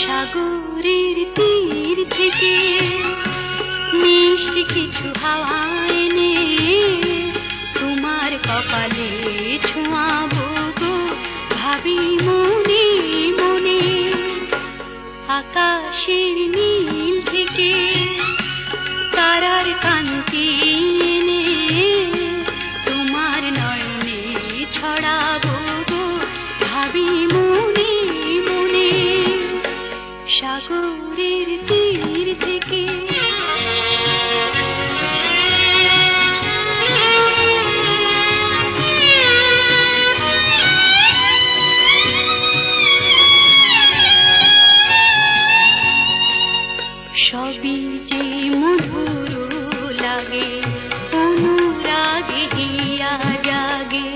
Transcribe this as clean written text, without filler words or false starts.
সাগরের তীর থেকে মিষ্টি কিছু হাওয়া এনে তোমার কপালে ছোঁয়াবো গো, ভাবি মনে মনে। আকাশের নীল থেকে তারার কান্তি এনে তোমার নয়নে ছড়াবো গো, ভাবি মনে মনে। সাগরের তীর থেকে সবই যে মধুর লাগে, অনুরাগে হিয়া জাগে।